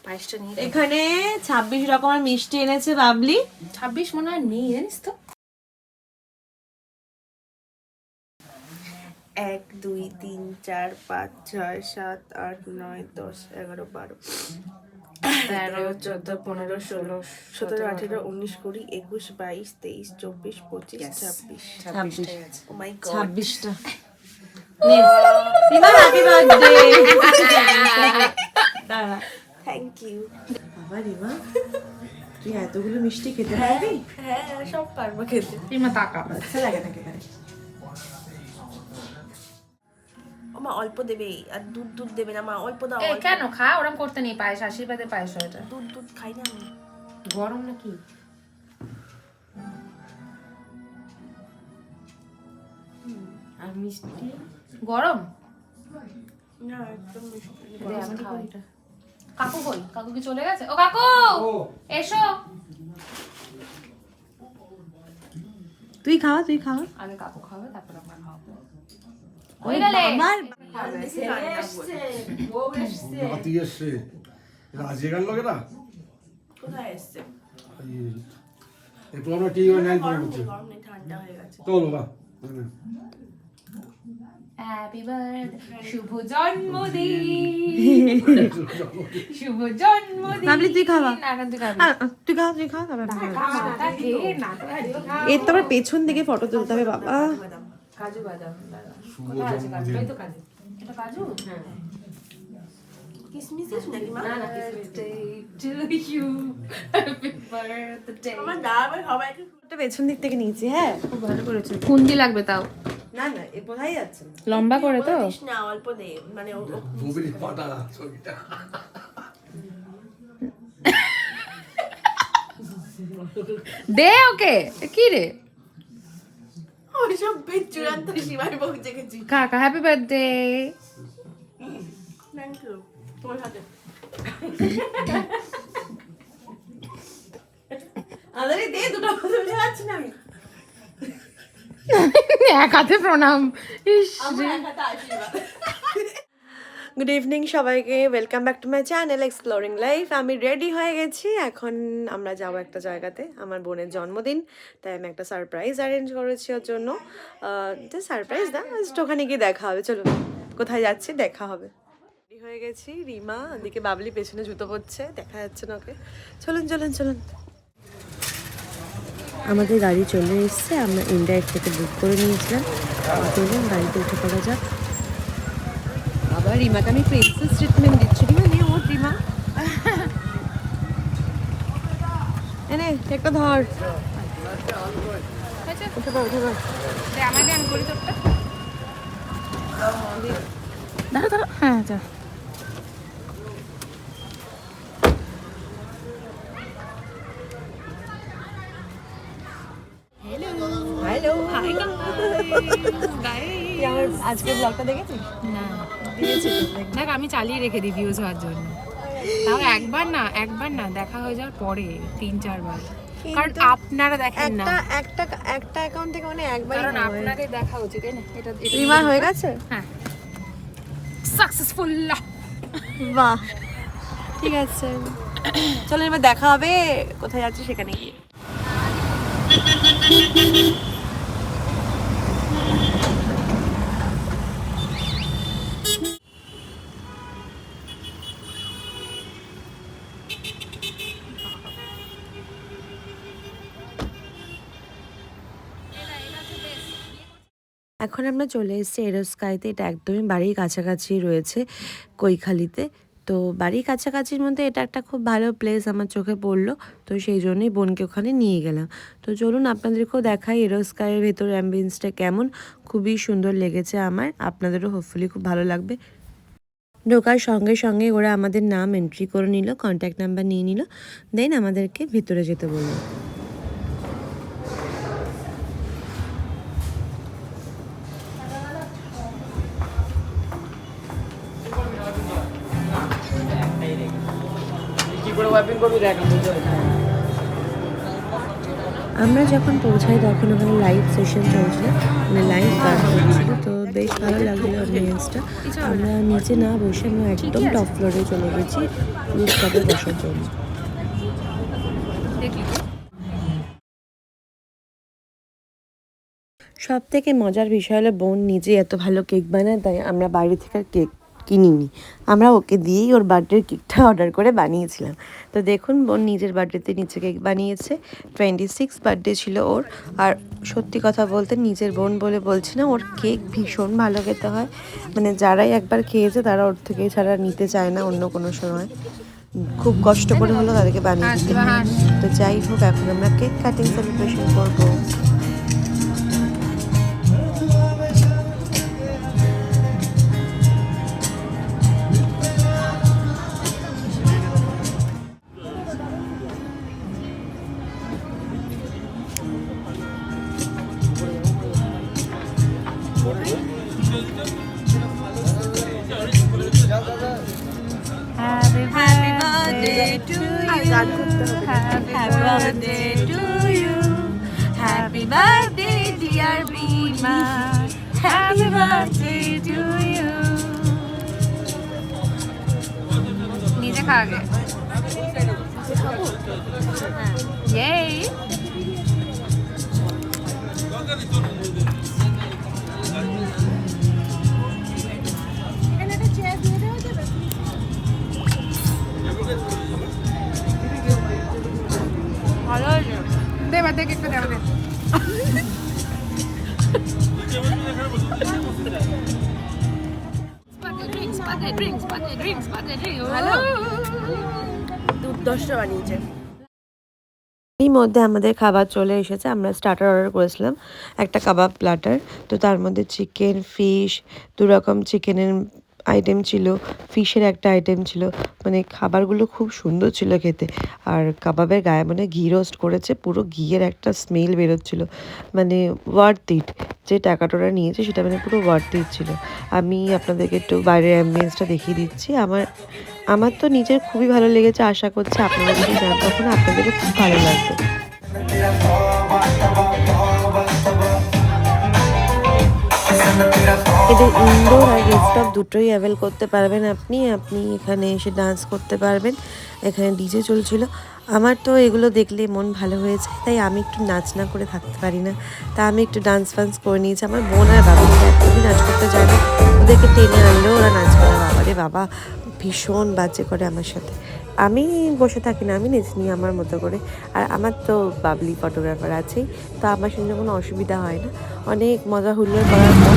পায়েসটা নিয়ে এখানে 26 রকমের মিষ্টি এনেছে বাবলি। 26 মনে হয় নেই, জানিস তো। 1 2 3 4 5 6 7 8 9 10 11 12 13 14 15 16 17 18 19 20 21 22 23 24 25 26 ও মাই গড 26টা রিমা হ্যাপি বার্থডে। দাঁড়া, থ্যাংক ইউ। বাবা রিমা তুই এতগুলো মিষ্টি খেতে পারবি? হ্যাঁ সব পারবো খেতে। রিমা তাকা। আচ্ছা লাগে না খেতে? মা অল্প দেবে, আর দুধ দুধ দেবে না মা, অল্প দাও। এ কেন খা, ওরম করতে নেই, পায়েস আশীর্বাদের পায়েস এটা। দুধ দুধ খাই না আমি। গরম নাকি? আর মিষ্টি গরম? না একদম মিষ্টি। দে আমি খাও এটা। কাকু কই? কাকু কি চলে গেছে? ও কাকু এসো। তুই খাওয়া আগে কাকু খাবে, তারপর আমরা খাবো। ওই গেলে আমার নাতি এসছে, রাজিয়ে গেল লোকেরা। কোথায় এসছে? একটু আমরা টি নেন গরম নেই, গরম নেই, ঠান্ডা হয়ে গেছে। চলো বা হ্যাপি বার্থডে, শুভ জন্মদিন, শুভ জন্মদিন। বাবলি তুই খাওয়া। না এখন তুই খাবি। তুই খাওয়া তারপর আমি খাবো। খাওয়াটা খেয়ে না তো আজকে খাও। এর তো আবার পেছন দিকে ফটো তুলতে হবে বাবা। বাদাম। কাজু বাদাম দাদা। কোথায় আছে কাজু? এই তো কাজু। এটা কাজু? হ্যাঁ। কিসমিস দিস নাকি মা? Birthday to you. Happy birthday. আমার দাঁড়াবে সবাইকে। ফটোটা পেছন দিক থেকে নিয়েছি। হ্যাঁ খুব ভালো করেছো। কুন্দি লাগবে তাও। না এ বোঝাই যাচ্ছে না। লম্বা করে তো? দিস না, অল্প দে, মানে ছবির পাটা ছবিটা দে ওকে। কি রে? ওইসব চূড়ান্ত সীমায় পৌঁছে গেছি। কাকা হ্যাপি বার্থডে। থ্যাংক ইউ তোমার সাথে। আরে দে দুটো কথা বুঝে যাচ্ছি না আমি। এক হাতে প্রণাম। ইস গুড ইভিনিং সবাইকে, welcome back to my channel exploring life. আমি রেডি হয়ে গেছি, এখন আমরা যাবো একটা জায়গাতে, আমার বোনের জন্মদিন, তাই আমি একটা সারপ্রাইজ অ্যারেঞ্জ করেছি ওর জন্য। সারপ্রাইজ না, জাস্ট ওখানে গিয়ে দেখা হবে। চলো কোথায় যাচ্ছি দেখা হবে। রেডি হয়ে গেছি, রিমা ওদিকে, বাবলি পেছনে জুতো পরছে, দেখা যাচ্ছে না ওকে। চলুন। আমাদের গাড়ি চলে এসছে, আমরা ইন্ডিয়া থেকে বুক করে নিয়েছিলাম। চলুন গাড়িতে উঠে পড়া যাক। আবার রিমাকে আমি প্রিন্সেস ট্রিটমেন্ট দিচ্ছি। রিমা নিয়ে ওঠ, রিমা এনে একটা ধর, উঠে পড়। আমাকে আমি করি তোরটা। দাঁড়া হ্যাঁ যা। হ্যালো আমার আজকের ব্লগটা দেখেছিস? না দিয়েছি তো, দেখ। দেখ আমি চালিয়ে রেখে দিই ভিউজ হওয়ার জন্য। তাও একবার না দেখা হয়ে যাওয়ার পরে 3-4 বার, কারণ আপনারা দেখেন না, একটা অ্যাকাউন্ট থেকে মানে একবার কারণ আপনাদের দেখা উচিত তাই না? এটা রিমা হয়ে গেছে। হ্যাঁ সাকসেসফুল। বাহ ঠিক আছে, চলো এবার দেখা হবে কোথায় যাচ্ছি সেখানে গিয়ে। এখন আমরা চলে এসেছি এরোস্কাইতে। এটা একদমই বাড়ির কাছাকাছি রয়েছে, কৈখালিতে। তো বাড়ির কাছাকাছির মধ্যে এটা একটা খুব ভালো প্লেস আমার চোখে পড়লো, তো সেই জন্যই বোনকে ওখানে নিয়ে গেলাম। তো চলুন আপনাদেরকেও দেখাই এরোস্কাইয়ের ভেতর অ্যাম্বিয়েন্সটা কেমন। খুবই সুন্দর লেগেছে আমার, আপনাদেরও হোপফুলি খুব ভালো লাগবে। ঢোকার সঙ্গে সঙ্গে ওরা আমাদের নাম এন্ট্রি করে নিল, কন্ট্যাক্ট নাম্বার নিয়ে নিল, দেন আমাদেরকে ভিতরে যেতে বললো। আমরা যখন পৌঁছাই তখন ওখানে লাইভ সেশন চলছিল, মানে লাইভ গান চলছিল। তো বেশ ভালো লাগলো অ্যাম্বিয়েন্সটা। আমরা নিচে না বসে আমরা একদম টপ ফ্লোরে চলে গেছি রুফটপে বসার জন্য। দেখলি তো? সব থেকে মজার বিষয় হলো বোন নিজে এত ভালো কেক বানায়, তাই আমরা বাইরে থেকে আর কেক কিনিনি, আমরা ওকে দিয়েই ওর বার্থডের কেকটা অর্ডার করে বানিয়েছিলাম। তো দেখুন বোন নিজের বার্থডেতে নিচে কেক বানিয়েছে, 26 বার্থডে ছিল ওর। আর সত্যি কথা বলতে নিজের বোন বলে বলছি না, ওর কেক ভীষণ ভালো খেতে হয়, মানে যারাই একবার খেয়েছে তারা ওর থেকে ছাড়া নিতে চায় না অন্য কোনো সময়। খুব কষ্ট করে হলো তাদেরকে বানিয়ে দিতে হয়। তো যাই হোক, এখন আমরা কেক কাটিং সেলিব্রেশন করবো। Happy birthday to আর গান করতে হবে। Happy birthday to you. Happy birthday dear Bima. Happy birthday to you. নিজে খা আগে। Yay. ভালো হয়েছে। দে এবার দে কেকটা দে আমাদের। ভালো? দুর্দর্শ বানিয়েছে। এই মধ্যে আমাদের খাবার চলে এসেছে। আমরা স্টার্টার অর্ডার করেছিলাম, একটা কাবাব প্ল্যাটার। তো তার মধ্যে চিকেন, ফিশ, 2 রকম চিকেনের আইটেম ছিল, ফিশের একটা আইটেম ছিল। মানে খাবারগুলো খুব সুন্দর ছিল খেতে। আর কাবাবের গায়ে মানে ঘি রোস্ট করেছে, পুরো ঘিয়ের একটা স্মেল বেরোচ্ছিলো, মানে ওয়ার্থ ইট। যে টাকাটা ওরা নিয়েছে সেটা মানে পুরো ওয়ার্থ ইট ছিল। আমি আপনাদেরকে একটু বাইরের অ্যাম্বিয়েন্সটা দেখিয়ে দিচ্ছি। আমার তো নিজের খুবই ভালো লেগেছে, আশা করছি আপনারা যদি যান তখন আপনাদেরও খুব ভালো লাগবে। এদের ইনডোর আর রুফটপ দুটোই অ্যাভেল করতে পারবেন আপনি এখানে এসে ডান্স করতে পারবেন। এখানে ডিজে চলছিল। আমার তো এগুলো দেখলে মন ভালো হয়েছে, তাই আমি একটু নাচ না করে থাকতে পারি না, তা আমি একটু ডান্স ফান্স করে নিয়েছি। আমার বোন আর বাবা একদমই নাচ করতে যায় না, ওদেরকে টেনে আনলেও ওরা নাচ করে। বাবারে বাবা, ভীষণ বাজে করে আমার সাথে। আমি বসে থাকি না, আমি নেচে নিই আমার মতো করে। আর আমার তো বাবলি ফটোগ্রাফার আছেই, তো আমার সঙ্গে কোনো অসুবিধা হয় না। অনেক মজা হুল্লোড় করার পর